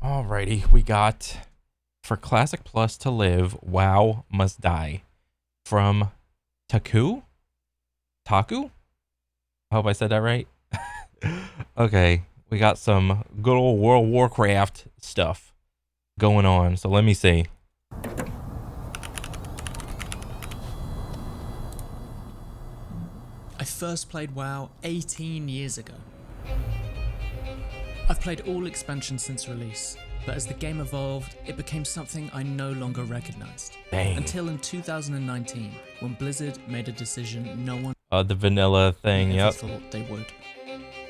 Alrighty, we got for Classic Plus to live, WoW must die from Taku? Taku? I hope I said that right. Okay, we got some good old World of Warcraft stuff going on. So let me see. I first played WoW 18 years ago. I've played all expansions since release, but as the game evolved, it became something I no longer recognized. Dang. Until in 2019, when Blizzard made a decision no one The vanilla thing, ever yep. thought they would.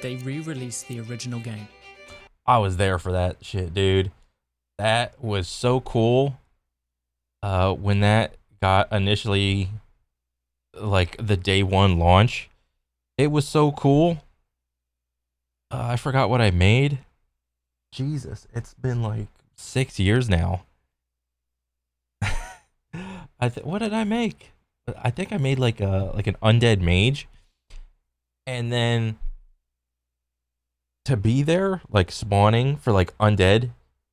They re-released the original game. I was there for that shit, dude. That was so cool. When that got initially, like, the day one launch, it was so cool. I forgot what I made. Jesus, it's been like 6 years now. What did I make? I think I made like an undead mage, and then to be there, like spawning for like undead,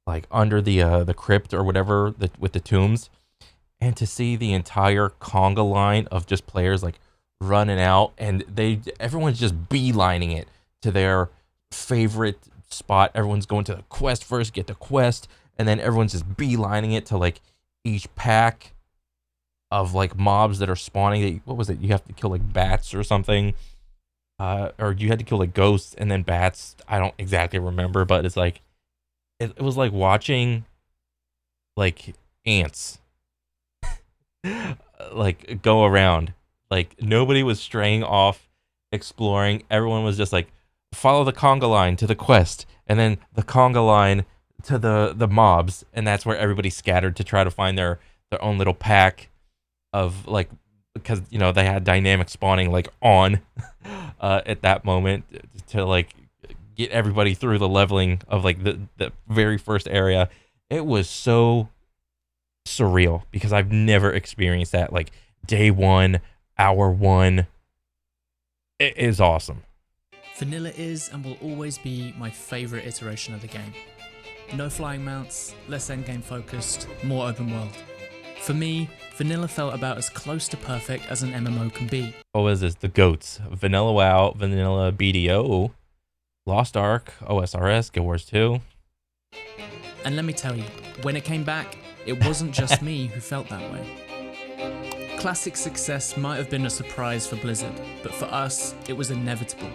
like under the crypt or whatever, with the tombs, and to see the entire conga line of just players like running out, and everyone's just beelining it to their favorite spot. Everyone's going to the quest first, get the quest, and then everyone's just beelining it to like each pack of like mobs that are spawning. What was it? You have to kill like bats or something, or you had to kill like ghosts and then bats. I don't exactly remember, but it's like it was like watching like ants like go around. Like nobody was straying off exploring. Everyone was just like follow the conga line to the quest, and then the conga line to the mobs, and that's where everybody scattered to try to find their own little pack of like, because you know they had dynamic spawning like on at that moment to like get everybody through the leveling of like the very first area. It was so surreal because I've never experienced that. Like day one, hour one, it is awesome. Vanilla is and will always be my favorite iteration of the game. No flying mounts, less endgame focused, more open world. For me, Vanilla felt about as close to perfect as an MMO can be. What was this? The GOATs. Vanilla WoW, Vanilla BDO, Lost Ark, OSRS, Guild Wars 2. And let me tell you, when it came back, it wasn't just me who felt that way. Classic success might have been a surprise for Blizzard, but for us, it was inevitable.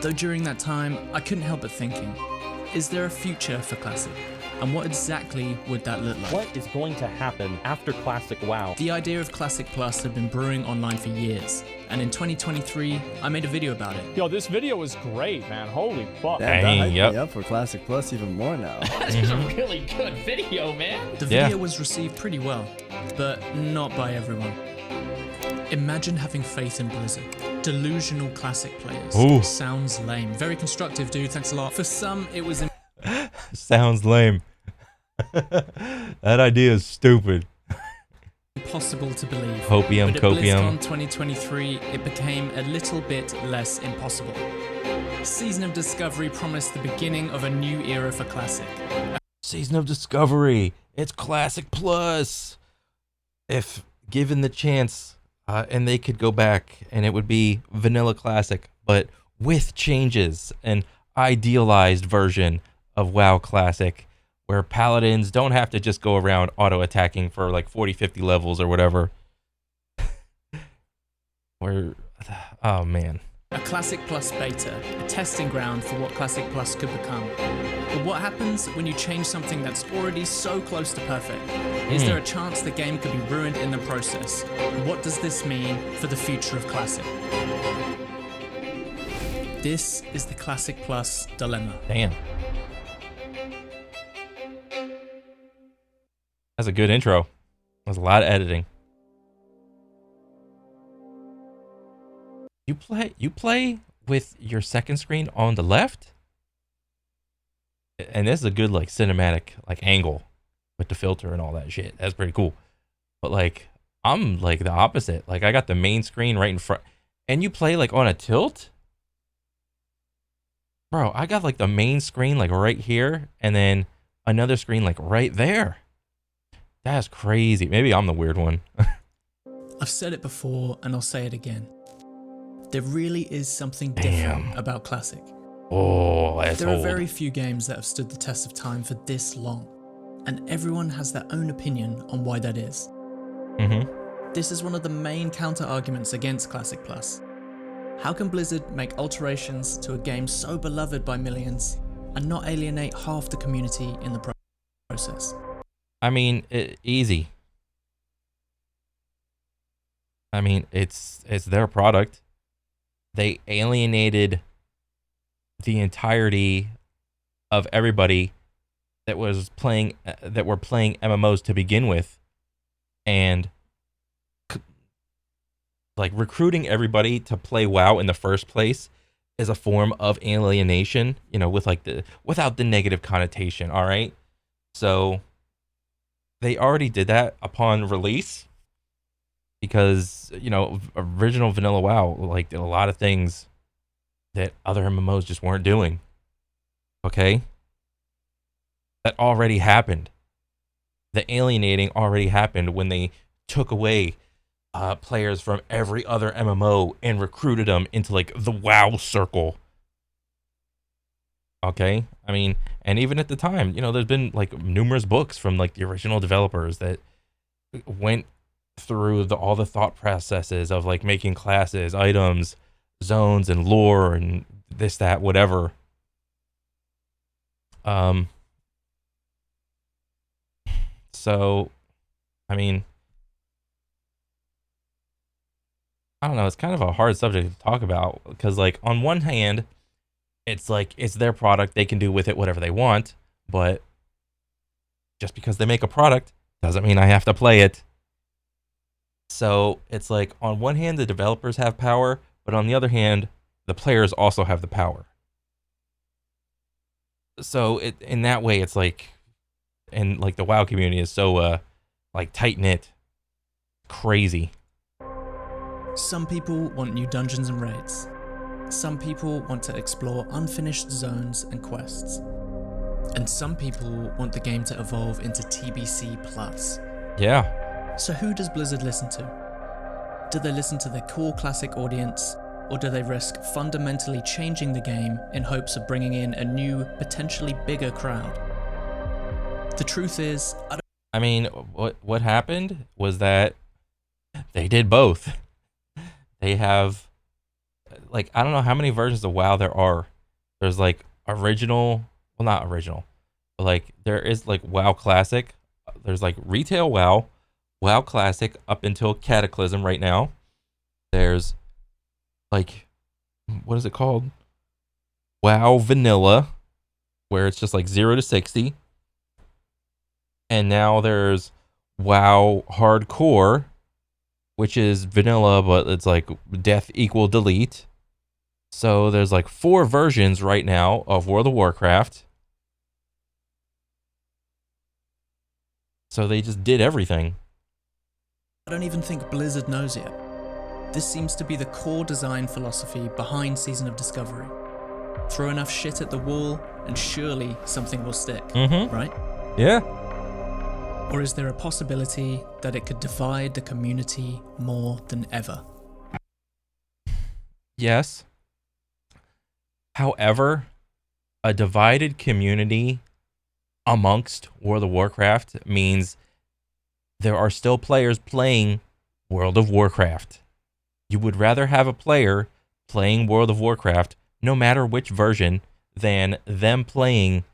Though during that time, I couldn't help but thinking, is there a future for Classic? And what exactly would that look like? What is going to happen after Classic WoW? The idea of Classic Plus had been brewing online for years, and in 2023, I made a video about it. Yo, this video was great, man. Holy fuck. Damn, that Dang, hyped yep. me up for Classic Plus even more now. That's a really good video, man. The video was received pretty well, but not by everyone. Imagine having faith in Blizzard. Delusional Classic players. Ooh. Sounds lame. Very constructive, dude. Thanks a lot. For some, it was Sounds lame. That idea is stupid. impossible to believe. Hopium, But at copium. BlizzCon 2023, it became a little bit less impossible. Season of Discovery promised the beginning of a new era for Classic. Season of Discovery. It's Classic Plus. If given the chance, and they could go back, and it would be Vanilla Classic, but with changes, an idealized version of WoW Classic, where paladins don't have to just go around auto-attacking for like 40, 50 levels or whatever. Oh man. A Classic Plus beta, a testing ground for what Classic Plus could become. But what happens when you change something that's already so close to perfect? Is there a chance the game could be ruined in the process? What does this mean for the future of Classic? This is the Classic Plus dilemma. Damn. That's a good intro. There's a lot of editing. You play with your second screen on the left? And this is a good like cinematic like angle with the filter and all that shit. That's pretty cool. But like I'm like the opposite. Like I got the main screen right in front. And you play like on a tilt? Bro, I got like the main screen like right here, and then another screen like right there. That's crazy. Maybe I'm the weird one. I've said it before and I'll say it again. There really is something Damn. different about Classic. Oh, that's There are old. very few games that have stood the test of time for this long, and everyone has their own opinion on why that is. Mm-hmm. This is one of the main counter-arguments against Classic Plus. How can Blizzard make alterations to a game so beloved by millions and not alienate half the community in the process? I mean, easy. I mean, it's their product. They alienated the entirety of everybody that were playing MMOs to begin with, and like recruiting everybody to play WoW in the first place is a form of alienation, you know, with like without the negative connotation, all right? So they already did that upon release because, you know, original vanilla WoW like did a lot of things that other MMOs just weren't doing. Okay? That already happened. The alienating already happened when they took away players from every other MMO and recruited them into like the WoW circle. Okay? I mean, and even at the time, you know, there's been like numerous books from like the original developers that went through all the thought processes of like making classes, items, zones, and lore, and this, that, whatever. So, I mean, I don't know. It's kind of a hard subject to talk about because, like, on one hand, it's like it's their product; they can do with it whatever they want. But just because they make a product doesn't mean I have to play it. So it's like, on one hand, the developers have power, but on the other hand, the players also have the power. So in that way, it's like, and like the WoW community is so like tight knit, crazy. Some people want new dungeons and raids. Some people want to explore unfinished zones and quests. And some people want the game to evolve into TBC Plus. Yeah. So who does Blizzard listen to? Do they listen to their core Classic audience, or do they risk fundamentally changing the game in hopes of bringing in a new, potentially bigger crowd? The truth is, I mean, what happened was that they did both. They have, like, I don't know how many versions of WoW there are. There's like original, well, not original, but like there is like WoW Classic. There's like retail WoW, WoW Classic up until Cataclysm right now. There's like, what is it called? WoW Vanilla, where it's just like 0 to 60. And now there's WoW Hardcore, which is vanilla, but it's like death equal delete. So there's like 4 versions right now of World of Warcraft. So they just did everything. I don't even think Blizzard knows yet. This seems to be the core design philosophy behind Season of Discovery. Throw enough shit at the wall, and surely something will stick, right? Yeah. Or is there a possibility that it could divide the community more than ever? Yes. However, a divided community amongst World of Warcraft means there are still players playing World of Warcraft. You would rather have a player playing World of Warcraft, no matter which version, than them playing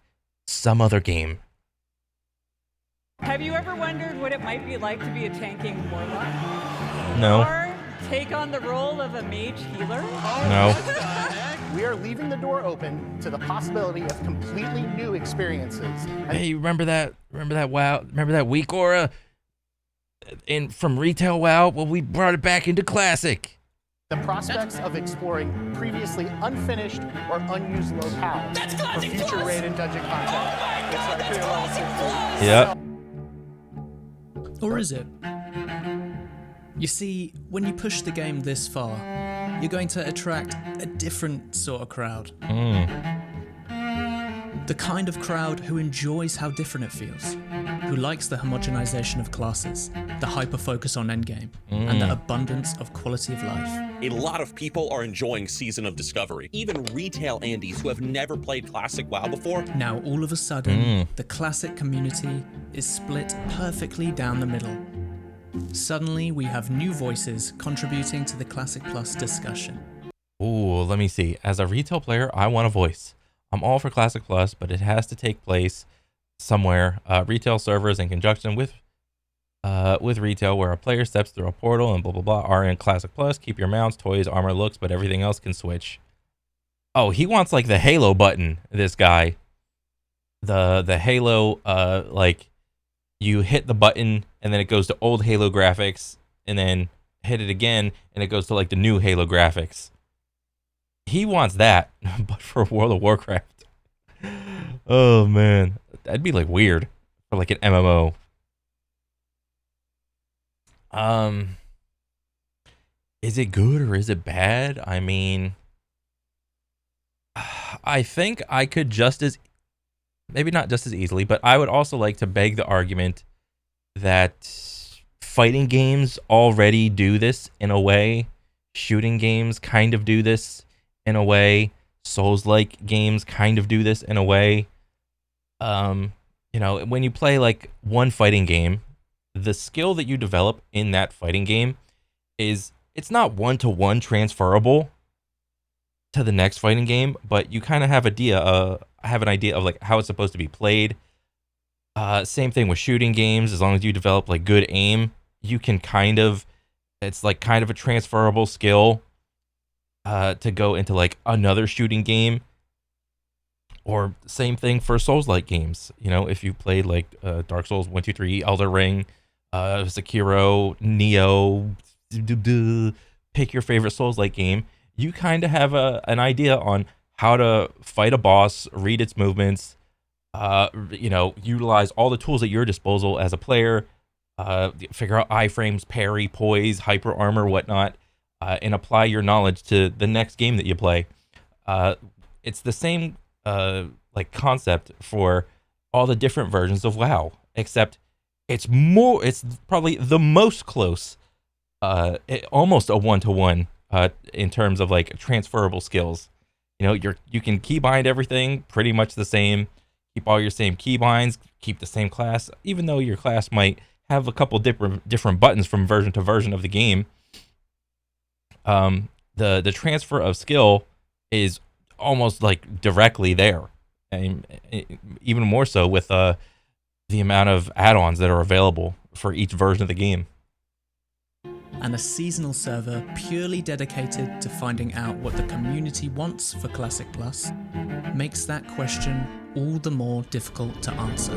some other game. Have you ever wondered what it might be like to be a tanking warlock? No. Or take on the role of a mage healer? No. We are leaving the door open to the possibility of completely new experiences. Hey, remember that WoW? Remember that weak aura from retail WoW? Well, we brought it back into Classic. The prospects of exploring previously unfinished or unused locales for future raid and dungeon content. Yep. Or is it? You see, when you push the game this far, you're going to attract a different sort of crowd. The kind of crowd who enjoys how different it feels, who likes the homogenization of classes, the hyper-focus on endgame, and the abundance of quality of life. A lot of people are enjoying Season of Discovery. Even retail Andes who have never played Classic WoW before. Now all of a sudden, the Classic community is split perfectly down the middle. Suddenly, we have new voices contributing to the Classic Plus discussion. Ooh, let me see. As a retail player, I want a voice. I'm all for Classic Plus, but it has to take place somewhere. Retail servers in conjunction with retail, where a player steps through a portal and blah blah blah, are in Classic Plus. Keep your mounts, toys, armor, looks, but everything else can switch. Oh, he wants like the Halo button. This guy, the Halo, like you hit the button and then it goes to old Halo graphics, and then hit it again and it goes to like the new Halo graphics. He wants that, but for World of Warcraft. Oh man, that'd be like weird for like an MMO. Is it good or is it bad? I mean, I think I could maybe not just as easily, but I would also like to beg the argument that fighting games already do this in a way. Shooting games kind of do this in a way. Souls-like games kind of do this in a way. You know, when you play like one fighting game, the skill that you develop in that fighting game it's not one-to-one transferable to the next fighting game, but you kind of have an idea of like how it's supposed to be played. Same thing with shooting games. As long as you develop like good aim, you can it's like kind of a transferable skill to go into like another shooting game. Or same thing for Souls-like games. You know, if you played like Dark Souls 1, 2, 3, Elden Ring, Sekiro, Neo, pick your favorite Souls-like game. You kind of have an idea on how to fight a boss, read its movements, you know, utilize all the tools at your disposal as a player, figure out iframes, parry, poise, hyper armor, whatnot, and apply your knowledge to the next game that you play. It's the same like concept for all the different versions of WoW, except it's probably the most close, almost a one-to-one in terms of like transferable skills. You know, you can keybind everything pretty much the same, keep all your same keybinds, keep the same class, even though your class might have a couple different buttons from version to version of the game. The transfer of skill is almost like directly there, and even more so with the amount of add-ons that are available for each version of the game. And a seasonal server purely dedicated to finding out what the community wants for Classic Plus makes that question all the more difficult to answer.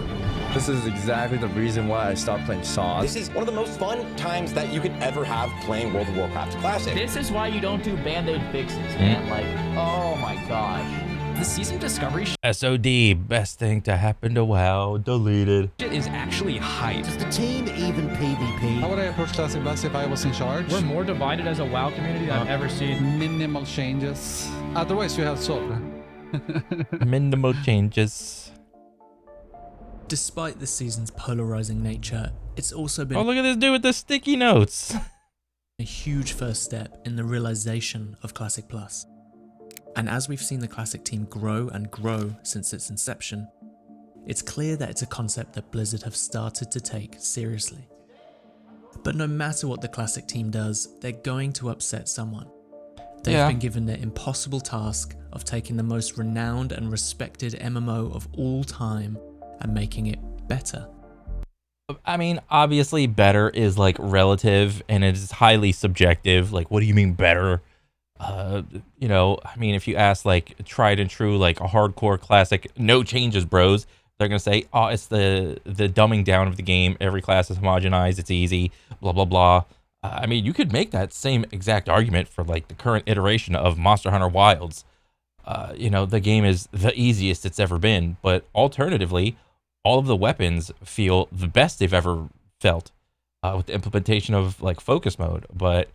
This is exactly the reason why I stopped playing SOS. This is one of the most fun times that you could ever have playing World of Warcraft Classic. This is why you don't do band-aid fixes, man. Like, oh my gosh. The Season Discovery SOD, best thing to happen to WoW, deleted. shit is actually hype. Does the team even PvP? How would I approach Classic Plus if I was in charge? We're more divided as a WoW community than I've ever seen. Minimal changes. Otherwise, you have Sol. Minimal changes. Despite the season's polarizing nature, it's also been Oh, look at this dude with the sticky notes. a huge first step in the realization of Classic Plus. And as we've seen the Classic team grow and grow since its inception, it's clear that it's a concept that Blizzard have started to take seriously. But no matter what the Classic team does, they're going to upset someone. They've been given the impossible task of taking the most renowned and respected MMO of all time and making it better. I mean, obviously better is like relative and it is highly subjective. Like, what do you mean better? You know, I mean, if you ask like tried and true, like a hardcore classic, no changes bros, they're gonna say, oh, it's the dumbing down of the game. Every class is homogenized. It's easy, blah, blah, blah. I mean, you could make that same exact argument for like the current iteration of Monster Hunter Wilds. You know, the game is the easiest it's ever been, but alternatively, all of the weapons feel the best they've ever felt with the implementation of like focus mode. But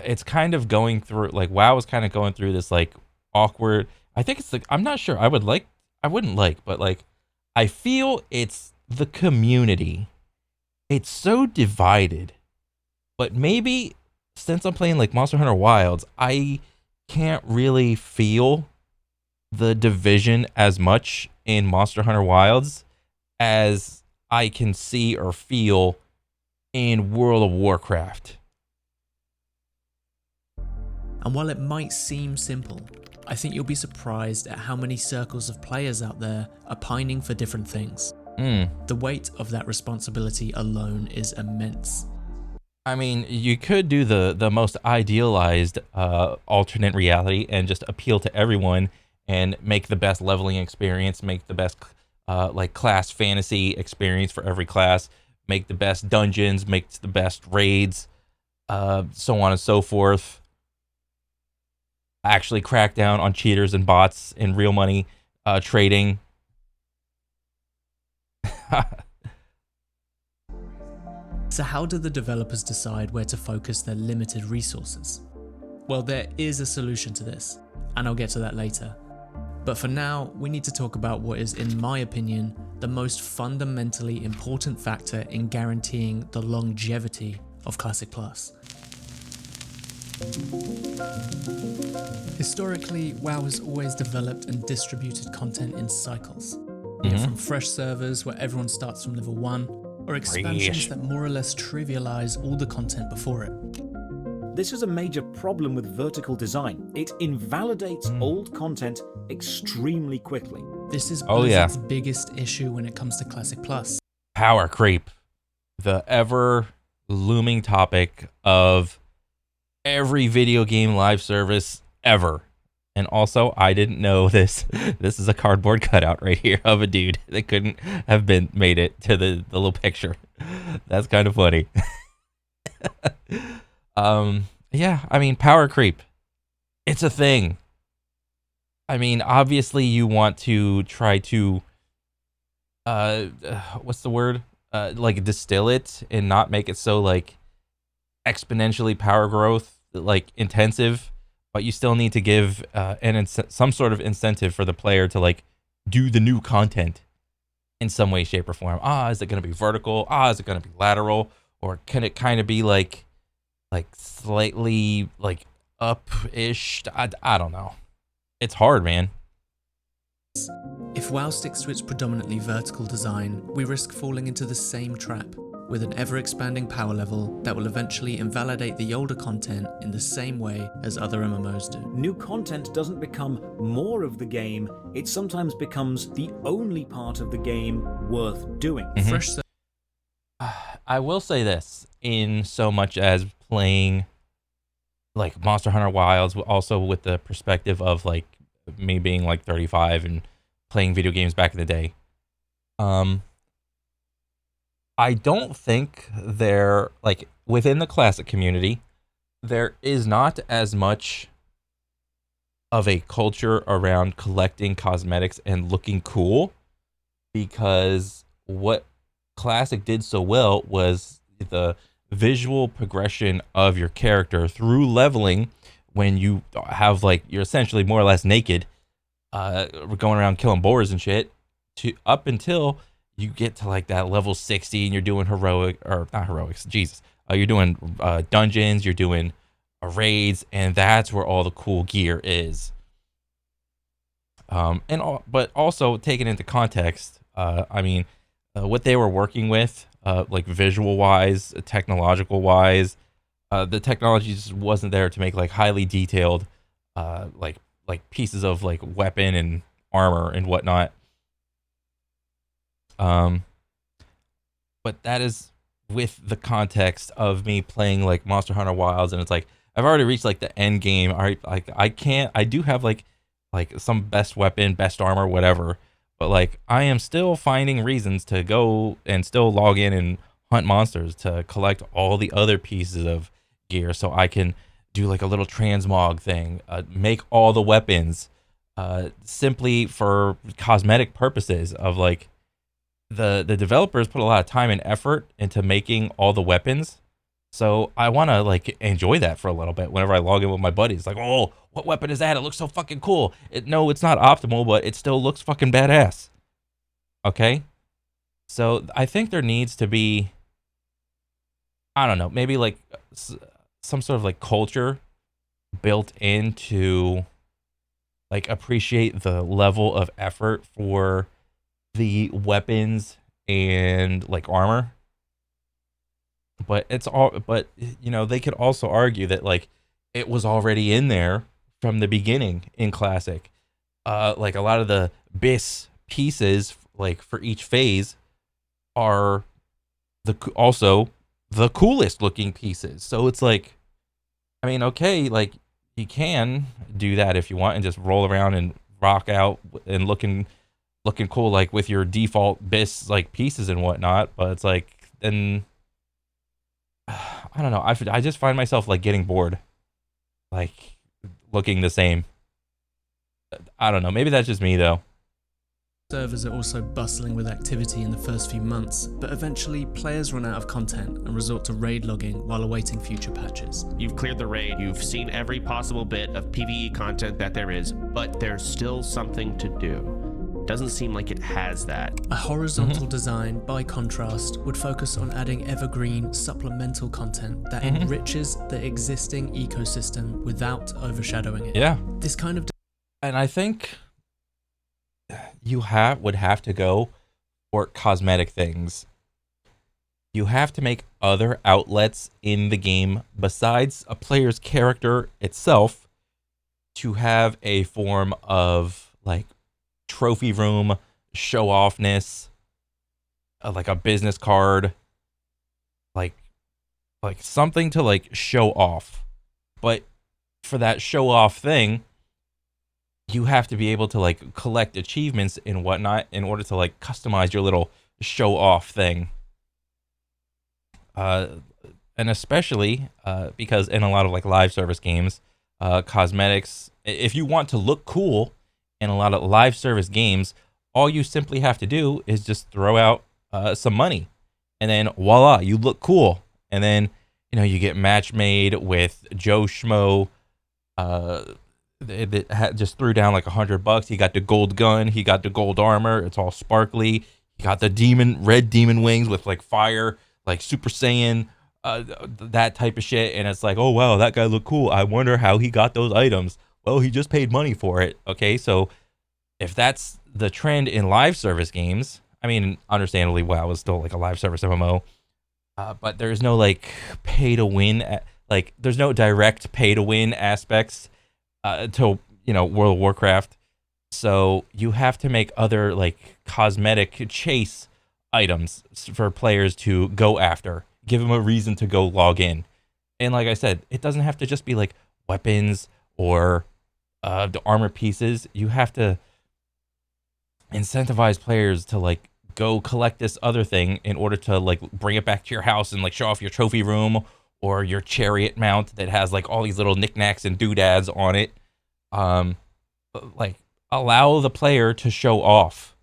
it's kind of going through, like WoW is kind of going through this like awkward, I think it's I'm not sure. I wouldn't like, but like, I feel it's the community. It's so divided. But maybe since I'm playing like Monster Hunter Wilds, I can't really feel the division as much in Monster Hunter Wilds as I can see or feel in World of Warcraft. And while it might seem simple, I think you'll be surprised at how many circles of players out there are pining for different things. The weight of that responsibility alone is immense. I mean, you could do the most idealized alternate reality and just appeal to everyone and make the best leveling experience, make the best like class fantasy experience for every class, make the best dungeons, make the best raids, so on and so forth. Actually crack down on cheaters and bots in real money trading. So how do the developers decide where to focus their limited resources? Well, there is a solution to this, and I'll get to that later. But for now, we need to talk about what is, in my opinion, the most fundamentally important factor in guaranteeing the longevity of Classic Plus. Historically, WoW has always developed and distributed content in cycles. From fresh servers where everyone starts from level 1, or expansions that more or less trivialize all the content before it. This is a major problem with vertical design. It invalidates old content extremely quickly. This is Blizzard's biggest issue when it comes to Classic Plus. Power creep. The ever looming topic of every video game live service ever. And also, I didn't know this. This is a cardboard cutout right here of a dude that couldn't have been made it to the little picture. That's kind of funny. Yeah, I mean, power creep. It's a thing. I mean, obviously you want to try to, what's the word? Like distill it and not make it so like exponentially power growth, like intensive. But you still need to give some sort of incentive for the player to like do the new content in some way, shape, or form. Is it going to be vertical? Is it going to be lateral? Or can it kind of be like slightly like up-ish? I don't know. It's hard, man. If WoW sticks to its predominantly vertical design, we risk falling into the same trap, with an ever-expanding power level that will eventually invalidate the older content in the same way as other MMOs do. New content doesn't become more of the game, it sometimes becomes the only part of the game worth doing. I will say this, in so much as playing like Monster Hunter Wilds, also with the perspective of like me being like 35 and playing video games back in the day, I don't think there, like within the classic community, there is not as much of a culture around collecting cosmetics and looking cool, because what classic did so well was the visual progression of your character through leveling. When you have like, you're essentially more or less naked, going around killing boars and shit, to up until you get to like that level 60 and you're doing you're doing dungeons, you're doing raids, and that's where all the cool gear is. But also taken into context, I mean, what they were working with, like visual wise, technological wise, the technology just wasn't there to make like highly detailed, like pieces of like weapon and armor and whatnot. But that is with the context of me playing like Monster Hunter Wilds, and it's like I've already reached like the end game. All right, like I do have like some best weapon, best armor, whatever. But like I am still finding reasons to go and still log in and hunt monsters to collect all the other pieces of gear, so I can do like a little transmog thing, make all the weapons, simply for cosmetic purposes of like. The developers put a lot of time and effort into making all the weapons So I want to like enjoy that for a little bit whenever I log in with my buddies. Like, oh, what weapon is that? It looks so fucking cool. No, it's not optimal, but it still looks fucking badass. Okay? So I think there needs to be, I don't know, maybe like some sort of like culture built into like appreciate the level of effort for the weapons and like armor. But they could also argue that like it was already in there from the beginning in classic. Like a lot of the BIS pieces like for each phase are also the coolest looking pieces. So it's like, I mean, okay, like you can do that if you want and just roll around and rock out and looking cool like with your default BIS like pieces and whatnot. But it's like, then I don't know. I just find myself like getting bored, like looking the same. I don't know. Maybe that's just me though. Servers are also bustling with activity in the first few months, but eventually players run out of content and resort to raid logging while awaiting future patches. You've cleared the raid, you've seen every possible bit of PvE content that there is, but there's still something to do. Doesn't seem like it has that. A horizontal design, by contrast, would focus on adding evergreen, supplemental content that enriches the existing ecosystem without overshadowing it. Yeah. This kind of... And I think you would have to go for cosmetic things. You have to make other outlets in the game besides a player's character itself to have a form of like trophy room show offness, like a business card, like something to like show off. But for that show off thing, you have to be able to like collect achievements and whatnot in order to like customize your little show off thing. And especially because in a lot of like live service games, cosmetics, if you want to look cool in a lot of live service games, all you simply have to do is just throw out some money, and then voila, you look cool. And then you get match made with Joe Schmo. That just threw down like $100. He got the gold gun. He got the gold armor. It's all sparkly. He got the red demon wings with like fire, like Super Saiyan, that type of shit. And it's like, oh wow, that guy looked cool. I wonder how he got those items. Well, he just paid money for it. Okay, so if that's the trend in live service games, I mean, understandably, WoW is still like a live service MMO, but there's no like pay to win. Like, there's no direct pay to win aspects to World of Warcraft. So you have to make other like cosmetic chase items for players to go after. Give them a reason to go log in. And like I said, it doesn't have to just be like weapons or the armor pieces. You have to incentivize players to like go collect this other thing in order to like bring it back to your house and like show off your trophy room or your chariot mount that has like all these little knickknacks and doodads on it. Like allow the player to show off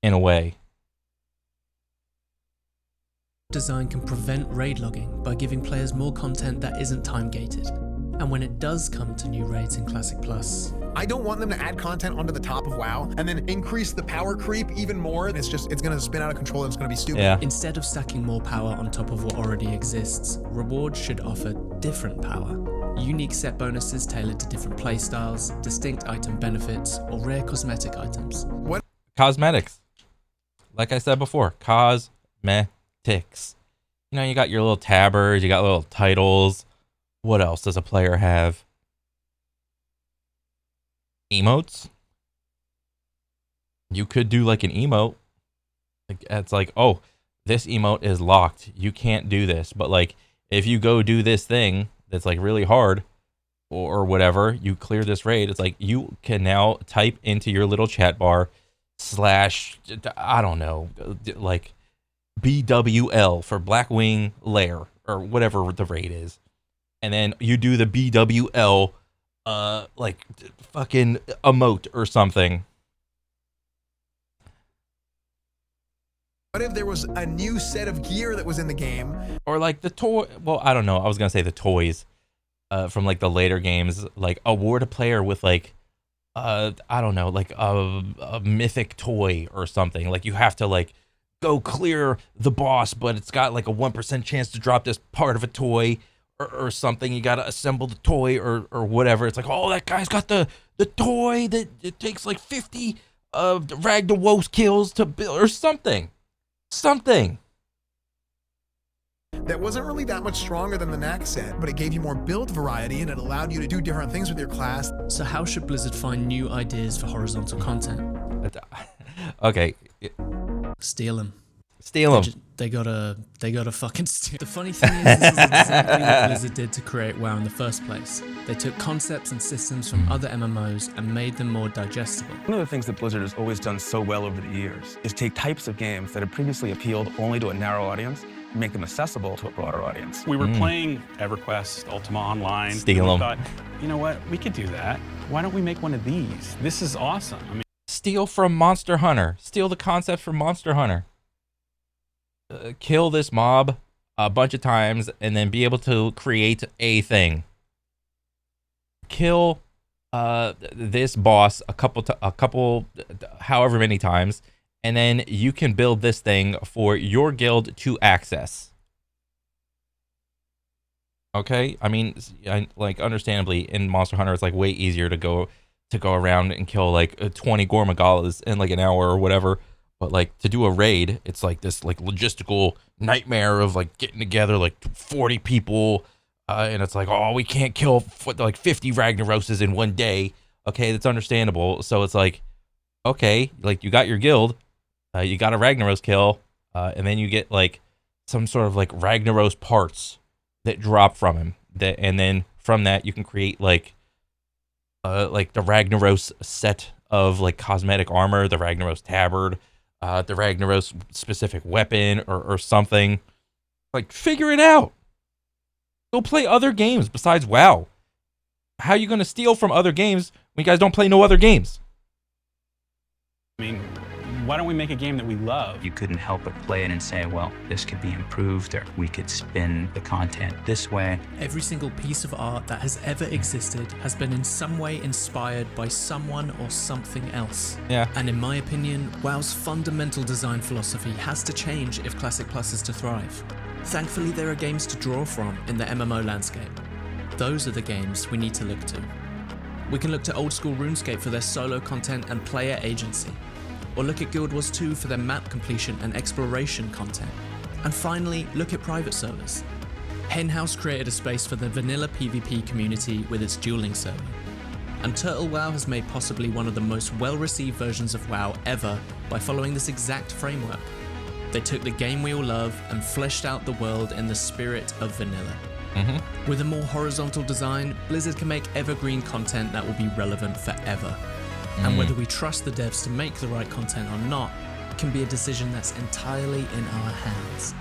in a way. Design can prevent raid logging by giving players more content that isn't time gated. And when it does come to new raids in Classic Plus, I don't want them to add content onto the top of WoW and then increase the power creep even more. It's going to spin out of control and it's going to be stupid. Yeah. Instead of stacking more power on top of what already exists, rewards should offer different power. Unique set bonuses tailored to different playstyles, distinct item benefits, or rare cosmetic items. What? Cosmetics. Like I said before, cosmetics. You got your little tabards, you got little titles. What else does a player have? Emotes. You could do like an emote. Like it's like, oh, this emote is locked. You can't do this. But like if you go do this thing that's like really hard or whatever, you clear this raid. It's like you can now type into your little chat bar / I don't know, like BWL for Blackwing Lair or whatever the raid is. And then you do the BWL like fucking emote or something. What if there was a new set of gear that was in the game? Or like the toy. Well, I don't know. I was gonna say the toys from like the later games, like award a player with like I don't know, like a mythic toy or something. Like you have to like go clear the boss, but it's got like a 1% chance to drop this part of a toy or something. You got to assemble the toy or whatever. It's like, oh, that guy's got the toy that it takes like 50 Ragnarok kills to build or something. That wasn't really that much stronger than the next set, but it gave you more build variety and it allowed you to do different things with your class. So how should Blizzard find new ideas for horizontal content? Okay. Steal them. They gotta fucking steal. The funny thing is, this is exactly what Blizzard did to create WoW in the first place. They took concepts and systems from other MMOs and made them more digestible. One of the things that Blizzard has always done so well over the years is take types of games that had previously appealed only to a narrow audience and make them accessible to a broader audience. We were playing EverQuest, Ultima Online. Steal them. Thought, you know what, we could do that. Why don't we make one of these? This is awesome. I mean, steal from Monster Hunter. Steal the concept from Monster Hunter. Kill this mob a bunch of times and then be able to create a thing. Kill this boss a couple however many times, and then you can build this thing for your guild to access. Okay, I mean, like understandably in Monster Hunter it's like way easier to go around and kill like 20 Gormagalas in like an hour or whatever. But like to do a raid, it's like this like logistical nightmare of like getting together like 40 people, and it's like, oh, we can't kill like 50 Ragnaroses in one day. Okay, that's understandable. So it's like, okay, like you got your guild, you got a Ragnaros kill, and then you get like some sort of like Ragnaros parts that drop from him. And then from that you can create like the Ragnaros set of like cosmetic armor, the Ragnaros tabard. The Ragnaros specific weapon or something. Like, figure it out. Go play other games besides WoW. How are you going to steal from other games when you guys don't play no other games? I mean, why don't we make a game that we love? You couldn't help but play it and say, well, this could be improved, or we could spin the content this way. Every single piece of art that has ever existed has been in some way inspired by someone or something else. Yeah. And in my opinion, WoW's fundamental design philosophy has to change if Classic Plus is to thrive. Thankfully, there are games to draw from in the MMO landscape. Those are the games we need to look to. We can look to old school RuneScape for their solo content and player agency. Or look at Guild Wars 2 for their map completion and exploration content. And finally, look at private servers. Henhouse created a space for the vanilla PvP community with its dueling server. And Turtle WoW has made possibly one of the most well-received versions of WoW ever by following this exact framework. They took the game we all love and fleshed out the world in the spirit of vanilla. With a more horizontal design, Blizzard can make evergreen content that will be relevant forever. And whether we trust the devs to make the right content or not can be a decision that's entirely in our hands.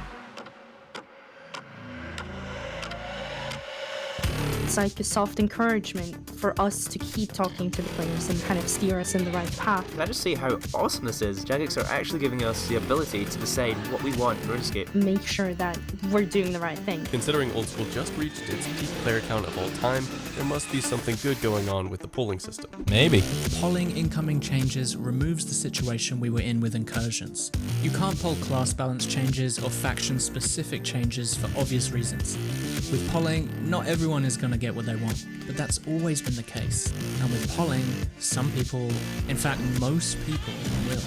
It's like a soft encouragement for us to keep talking to the players and kind of steer us in the right path. Can I just say how awesome this is? Jagex are actually giving us the ability to decide what we want in RuneScape. Make sure that we're doing the right thing. Considering Old School just reached its peak player count of all time, there must be something good going on with the polling system. Maybe. Polling incoming changes removes the situation we were in with incursions. You can't poll class balance changes or faction-specific changes for obvious reasons. With polling, not everyone is going to get what they want, but that's always been the case. And with polling, some people, in fact most people, will.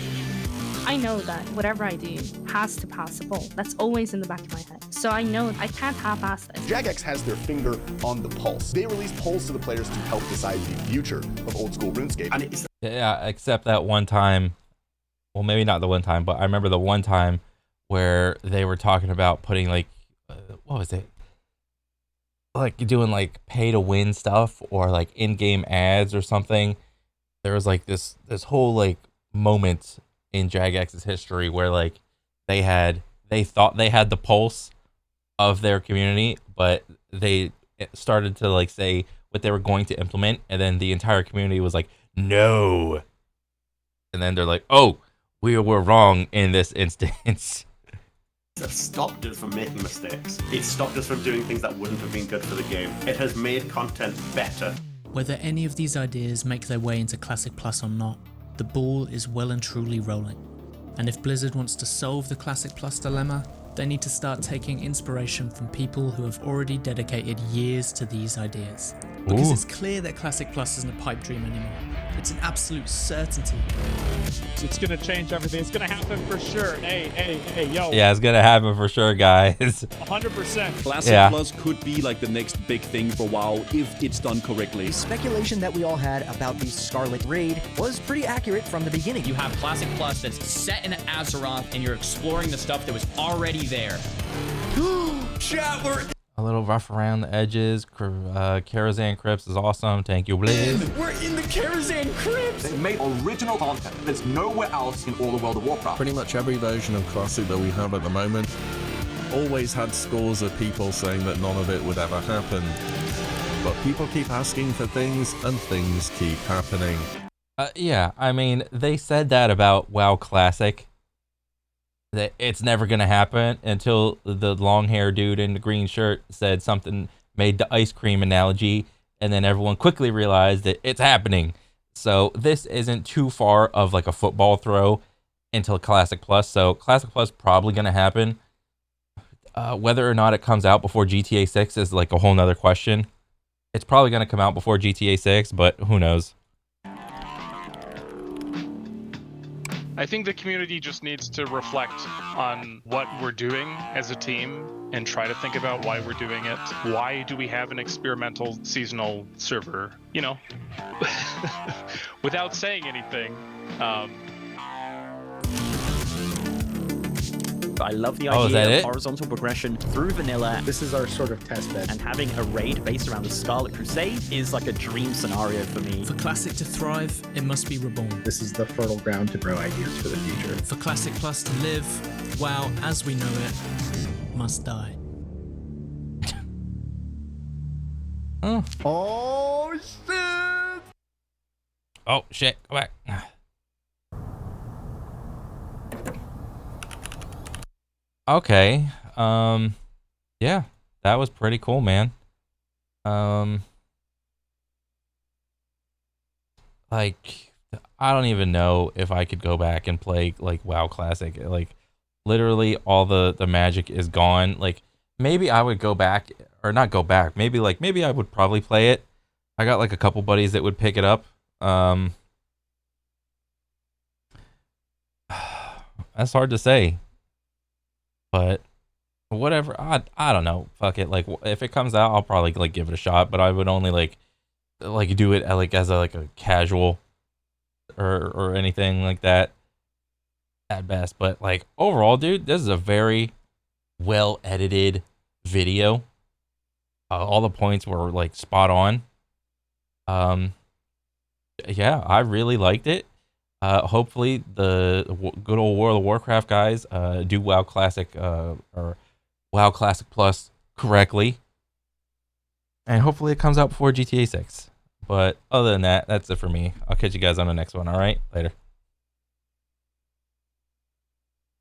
I know that whatever I do has to pass a poll. That's always in the back of my head. So I know I can't half-ass this. Jagex has their finger on the pulse. They release polls to the players to help decide the future of old school RuneScape. And Yeah, except that one time, well, maybe not the one time, but I remember the one time where they were talking about putting like, what was it? Like doing like pay to win stuff or like in-game ads or something. There was like this whole like moment in Jagex's history where like they thought they had the pulse of their community, but they started to like say what they were going to implement, and then the entire community was like, no. And then they're like, oh, we were wrong in this instance. Have stopped us from making mistakes. It stopped us from doing things that wouldn't have been good for the game. It has made content better. Whether any of these ideas make their way into Classic Plus or not, the ball is well and truly rolling. And if Blizzard wants to solve the Classic Plus dilemma, they need to start taking inspiration from people who have already dedicated years to these ideas. Because it's clear that Classic Plus isn't a pipe dream anymore. It's an absolute certainty. It's gonna change everything. It's gonna happen for sure. Hey, yo. Yeah, it's gonna happen for sure, guys. 100%. Classic Plus could be like the next big thing for WoW if it's done correctly. The speculation that we all had about the Scarlet Raid was pretty accurate from the beginning. You have Classic Plus that's set in Azeroth, and you're exploring the stuff that was already there. Chat, we're a little rough around the edges. Karazhan Crypts is awesome. Thank you, Blizz. We're in the Karazhan Crypts! They made original content there's nowhere else in all the World of Warcraft. Pretty much every version of Classic that we have at the moment always had scores of people saying that none of it would ever happen. But people keep asking for things, and things keep happening. Yeah, I mean, they said that about WoW Classic. That it's never gonna happen until the long hair dude in the green shirt said something, made the ice cream analogy, and then everyone quickly realized that it's happening. So this isn't too far of like a football throw into Classic Plus. So Classic Plus probably gonna happen. Whether or not it comes out before GTA 6 is like a whole nother question. It's probably gonna come out before GTA 6, but who knows? I think the community just needs to reflect on what we're doing as a team and try to think about why we're doing it. Why do we have an experimental seasonal server? You know, without saying anything. I love the idea of horizontal progression through vanilla. This is our sort of test bed. And having a raid based around the Scarlet Crusade is like a dream scenario for me. For Classic to thrive, it must be reborn. This is the fertile ground to grow ideas for the future. For Classic Plus to live, WoW as we know it must die. Oh shit! Oh shit! Go back. Okay. Yeah, that was pretty cool, man. Like, I don't even know if I could go back and play like WoW Classic. Like, literally all the magic is gone. Like, maybe I would go back, or not go back. Maybe I would probably play it. I got like a couple buddies that would pick it up. That's hard to say. But whatever, I don't know. Fuck it. Like, if it comes out, I'll probably like give it a shot. But I would only like do it like as a casual or anything like that at best. But like overall, dude, this is a very well edited video. All the points were like spot on. Yeah, I really liked it. Hopefully the good old World of Warcraft guys do WoW Classic or WoW Classic Plus correctly, and hopefully it comes out before GTA 6. But other than that, that's it for me. I'll catch you guys on the next one. All right, later.